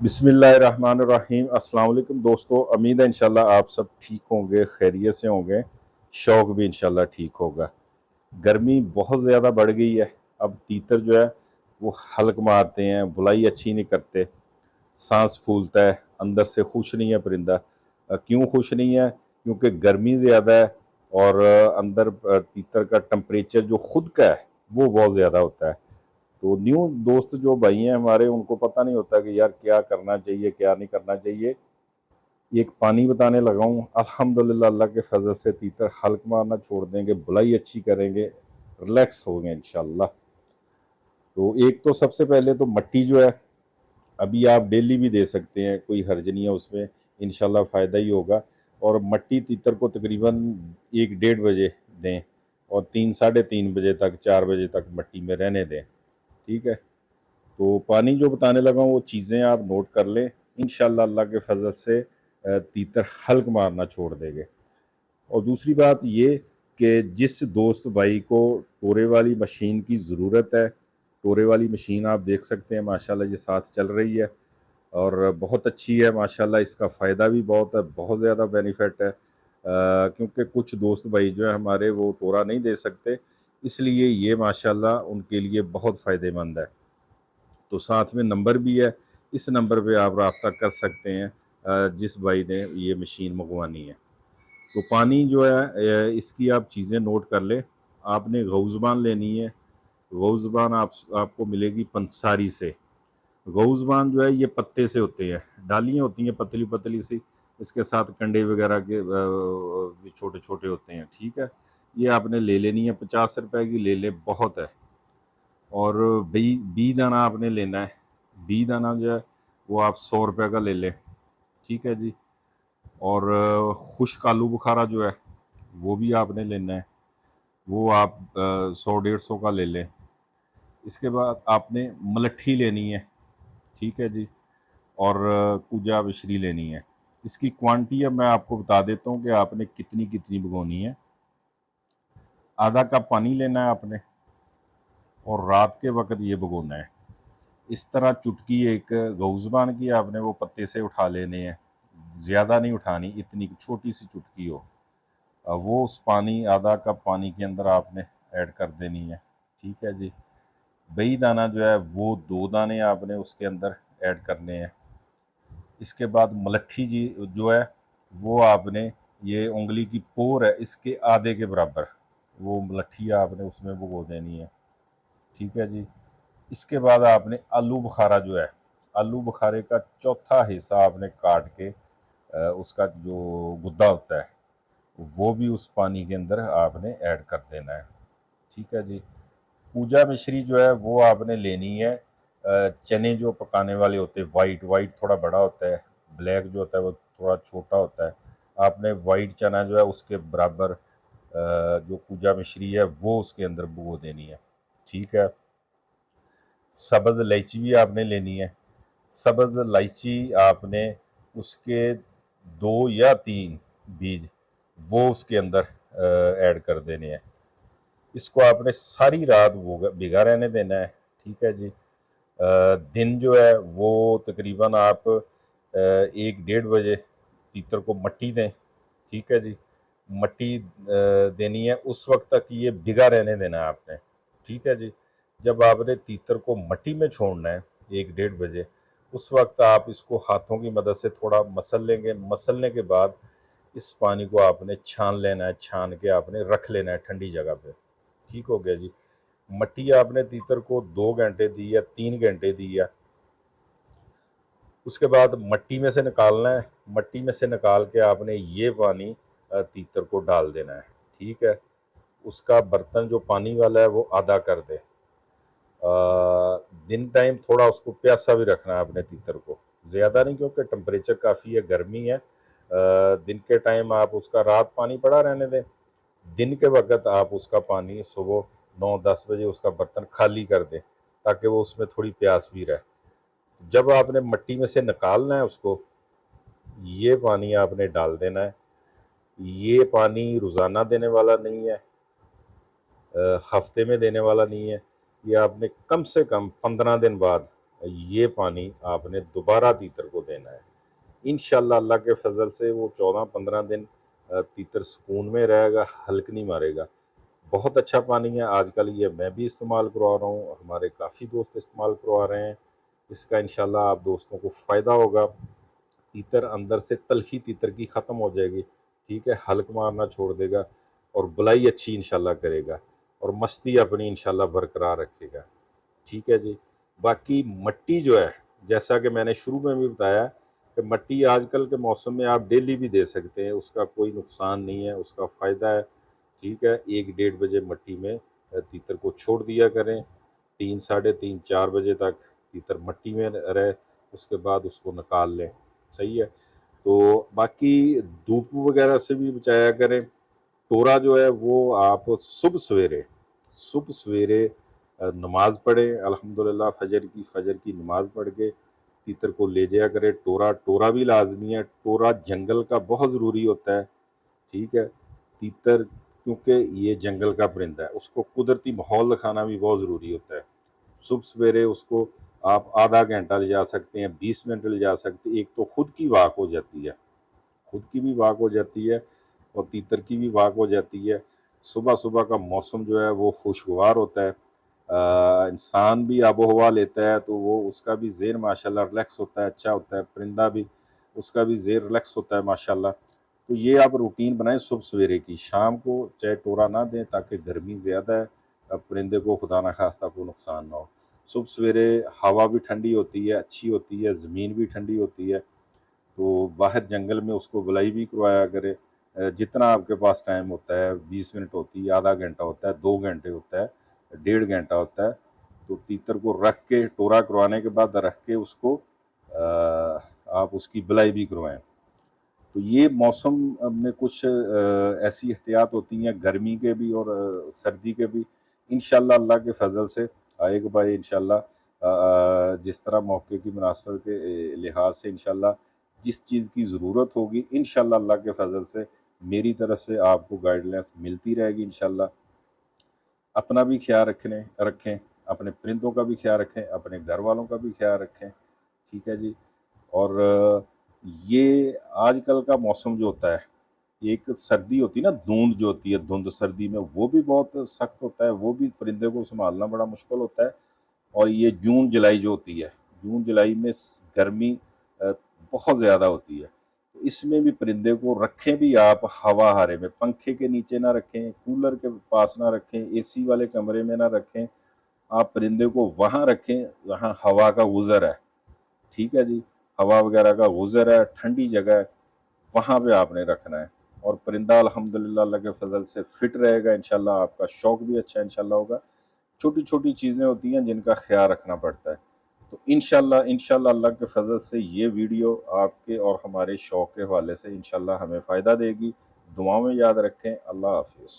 बिस्मिल्लाहिर्रहमानिर्रहीम। अस्सलाम वालेकुम दोस्तों, उम्मीद है इंशाल्लाह आप सब ठीक होंगे, खैरियत से होंगे। शौक भी इंशाल्लाह ठीक होगा। गर्मी बहुत ज़्यादा बढ़ गई है। अब तीतर जो है वो हलक मारते हैं, बुलाई अच्छी नहीं करते, सांस फूलता है, अंदर से खुश नहीं है परिंदा। क्यों खुश नहीं है? क्योंकि गर्मी ज़्यादा है और अंदर तीतर का टेम्परेचर जो खुद का है वो बहुत ज़्यादा होता है। तो न्यू दोस्त जो भाई हैं हमारे, उनको पता नहीं होता कि यार क्या करना चाहिए क्या नहीं करना चाहिए। एक पानी बताने लगा हूँ, अल्हम्दुलिल्लाह अल्लाह के फजल से तीतर हल्क मारना छोड़ देंगे, बुलाई अच्छी करेंगे, रिलैक्स होंगे इंशाल्लाह। तो एक तो सबसे पहले तो मट्टी जो है, अभी आप डेली भी दे सकते हैं, कोई हर्ज नहीं है उसमें, इंशाल्लाह फ़ायदा ही होगा। और मट्टी तीतर को तकरीबन 1 डेढ़ बजे दें और 3 साढ़े 3 बजे तक 4 बजे तक मट्टी में रहने दें। ठीक है। तो पानी जो बताने लगा हूँ वो चीज़ें आप नोट कर लें, इंशाल्लाह अल्लाह के फजल से तीतर हल्क मारना छोड़ देंगे। और दूसरी बात ये कि जिस दोस्त भाई को टोरे वाली मशीन की ज़रूरत है, टोरे वाली मशीन आप देख सकते हैं माशाल्लाह ये साथ चल रही है और बहुत अच्छी है माशाल्लाह, इसका फ़ायदा भी बहुत है, बहुत ज़्यादा बेनिफिट है। क्योंकि कुछ दोस्त भाई जो है हमारे वो टोरा नहीं दे सकते, इसलिए ये माशाल्लाह उनके लिए बहुत फ़ायदेमंद है। तो साथ में नंबर भी है, इस नंबर पे आप रब्ता कर सकते हैं जिस भाई ने ये मशीन मंगवानी है। तो पानी जो है इसकी आप चीज़ें नोट कर लें। आपने गौज़बान लेनी है। गौज़बान आपको मिलेगी पंसारी से। गौज़बान जो है ये पत्ते से होते हैं, डालियाँ होती हैं पतली पतली सी, इसके साथ कंडे वगैरह के भी छोटे छोटे होते हैं। ठीक है, ये आपने ले लेनी है, 50 रुपए की ले लें, बहुत है। और बी बी दाना आपने लेना है। बी दाना जो है वो आप 100 रुपये का ले लें। ठीक है जी। और खुश्क आलू बुखारा जो है वो भी आपने लेना है, वो आप 100 डेढ़ 100 का ले लें। इसके बाद आपने मलट्ठी लेनी है। ठीक है जी। और पूजा मिश्री लेनी है। इसकी क्वांटिटी अब मैं आपको बता देता हूँ कि आपने कितनी कितनी भिगोनी है। आधा कप पानी लेना है आपने और रात के वक्त ये भिगोना है। इस तरह चुटकी एक गौज़बान की आपने वो पत्ते से उठा लेने हैं, ज़्यादा नहीं उठानी, इतनी छोटी सी चुटकी हो। वो उस पानी आधा कप पानी के अंदर आपने ऐड कर देनी है। ठीक है जी। बई दाना जो है वो 2 दाने आपने उसके अंदर ऐड करने हैं। इसके बाद मलट्ठी जी जो है वो आपने, ये उंगली की पोर है इसके आधे के बराबर वो मलट्ठी आपने उसमें भिगो देनी है। ठीक है जी। इसके बाद आपने आलू बुखारा जो है, आलू बुखारे का चौथा हिस्सा आपने काट के उसका जो गुद्दा होता है वो भी उस पानी के अंदर आपने ऐड कर देना है। ठीक है जी। पूजा मिश्री जो है वो आपने लेनी है। चने जो पकाने वाले होते हैं, वाइट वाइट थोड़ा बड़ा होता है, ब्लैक जो होता है वो थोड़ा छोटा होता है। आपने वाइट चना जो है उसके बराबर जो पूजा मिश्री है वो उसके अंदर भिगो देनी है। ठीक है। सब्ज़ इलायची भी आपने लेनी है। सब्ज़ इलायची आपने उसके 2 या 3 बीज वो उसके अंदर ऐड कर देने हैं। इसको आपने सारी रात भिगा रहने देना है। ठीक है जी। दिन जो है वो तकरीबन आप 1 डेढ़ बजे तीतर को मट्टी दें। ठीक है जी। मट्टी देनी है, उस वक्त तक ये भिगा रहने देना है आपने। ठीक है जी। जब आपने तीतर को मट्टी में छोड़ना है 1 डेढ़ बजे, उस वक्त आप इसको हाथों की मदद से थोड़ा मसल लेंगे। मसलने के बाद इस पानी को आपने छान लेना है, छान के आपने रख लेना है ठंडी जगह पे। ठीक हो गया जी। मट्टी आपने तीतर को 2 घंटे दी या 3 घंटे दी है, उसके बाद मट्टी में से निकालना है। मट्टी में से निकाल के आपने ये पानी तीतर को डाल देना है। ठीक है। उसका बर्तन जो पानी वाला है वो आधा कर दे। दिन टाइम थोड़ा उसको प्यासा भी रखना है आपने तीतर को, ज़्यादा नहीं, क्योंकि टेम्परेचर काफ़ी है, गर्मी है। दिन के टाइम आप उसका रात पानी पड़ा रहने दें, दिन के वक्त आप उसका पानी सुबह 9 10 बजे उसका बर्तन खाली कर दें, ताकि वो उसमें थोड़ी प्यास भी रहे। जब आपने मट्टी में से निकालना है उसको, ये पानी आपने डाल देना है। ये पानी रोज़ाना देने वाला नहीं है, हफ्ते में देने वाला नहीं है। ये आपने कम से कम 15 दिन बाद ये पानी आपने दोबारा तीतर को देना है। इंशाल्लाह अल्लाह के फजल से वो 14-15 दिन तीतर सुकून में रहेगा, हल्क नहीं मारेगा। बहुत अच्छा पानी है। आजकल ये मैं भी इस्तेमाल करवा रहा हूँ, हमारे काफ़ी दोस्त इस्तेमाल करवा रहे हैं। इसका इंशाल्लाह आप दोस्तों को फ़ायदा होगा। तीतर अंदर से तलखी तीतर की ख़त्म हो जाएगी, ठीक है, हल्क मारना छोड़ देगा और बुलाई अच्छी इंशाल्लाह करेगा और मस्ती अपनी इंशाल्लाह बरकरार रखेगा। ठीक है जी। बाकी मट्टी जो है, जैसा कि मैंने शुरू में भी बताया कि मट्टी आजकल के मौसम में आप डेली भी दे सकते हैं, उसका कोई नुकसान नहीं है, उसका फ़ायदा है। ठीक है, 1 डेढ़ बजे मट्टी में तीतर को छोड़ दिया करें, 3 साढ़े 3 4 बजे तक तीतर मट्टी में रहे, उसके बाद उसको निकाल लें। सही है। तो बाकी धूप वगैरह से भी बचाया करें। टोरा जो है वो आप सुबह सवेरे नमाज पढ़ें, अल्हम्दुलिल्लाह फजर की नमाज पढ़ के तीतर को ले जाया करें। टोरा टोरा भी लाजमी है, टोरा जंगल का बहुत ज़रूरी होता है। ठीक है, तीतर क्योंकि ये जंगल का परिंदा है, उसको कुदरती माहौल दिखाना भी बहुत ज़रूरी होता है। सुबह सवेरे उसको आप आधा घंटा ले जा सकते हैं, 20 मिनट ले जा सकते हैं। एक तो खुद की वॉक हो जाती है, खुद की भी वॉक हो जाती है और तीतर की भी वॉक हो जाती है। सुबह सुबह का मौसम जो है वो खुशगवार होता है। इंसान भी आबो हवा लेता है तो वो उसका भी ज़हन माशाल्लाह रिलैक्स होता है, अच्छा होता है। परिंदा भी, उसका भी ज़हन रिलैक्स होता है माशाल्लाह। तो ये आप रूटीन बनाएं सुबह सवेरे की। शाम को चाहे टोरा ना दें ताकि गर्मी ज़्यादा है, परिंदे को खुदा ना खास्ता कोई नुकसान ना हो। सुबह सवेरे हवा भी ठंडी होती है, अच्छी होती है, ज़मीन भी ठंडी होती है। तो बाहर जंगल में उसको बुलाई भी करवाया करें। जितना आपके पास टाइम होता है, 20 मिनट होती है, आधा घंटा होता है, 2 घंटे होता है, डेढ़ घंटा होता है, तो तीतर को रख के टोरा करवाने के बाद रख के उसको आप उसकी बुलाई भी करवाएं। तो ये मौसम में कुछ ऐसी एहतियात होती हैं गर्मी के भी और सर्दी के भी। इंशाल्लाह अल्लाह के फजल से आएगा भाई इंशाल्लाह। जिस तरह मौके की मुनासबत के लिहाज से इंशाल्लाह जिस चीज़ की ज़रूरत होगी इंशाल्लाह अल्लाह के फजल से मेरी तरफ से आपको गाइडलाइंस मिलती रहेगी इंशाल्लाह। अपना भी ख्याल रखें, अपने परिंदों का भी ख्याल रखें, अपने घर वालों का भी ख्याल रखें। ठीक है जी। और ये आजकल का मौसम जो होता है, एक सर्दी होती है ना, धुंध जो होती है, धुंध सर्दी में वो भी बहुत सख्त होता है, वो भी परिंदे को संभालना बड़ा मुश्किल होता है। और ये जून जुलाई जो होती है, जून जुलाई में गर्मी अ, बहुत ज़्यादा होती है। तो इसमें भी परिंदे को रखें भी आप हवा हारे में, पंखे के नीचे ना रखें, कूलर के पास ना रखें, एसी वाले कमरे में ना रखें। आप परिंदे को वहाँ रखें जहाँ हवा का गुज़र है। ठीक है जी, हवा वगैरह का गुज़र है, ठंडी जगह है, वहाँ पे आपने रखना है। और परिंदा अल्हम्दुलिल्लाह अल्लाह के फजल से फिट रहेगा इंशाल्लाह, आपका शौक भी अच्छा इंशाल्लाह होगा। छोटी छोटी चीज़ें होती हैं जिनका ख्याल रखना पड़ता है। तो इंशाल्लाह इंशाल्लाह अल्लाह के फजल से ये वीडियो आपके और हमारे शौक के हवाले से इंशाल्लाह हमें फ़ायदा देगी। दुआओं में याद रखें। अल्लाह हाफिज़।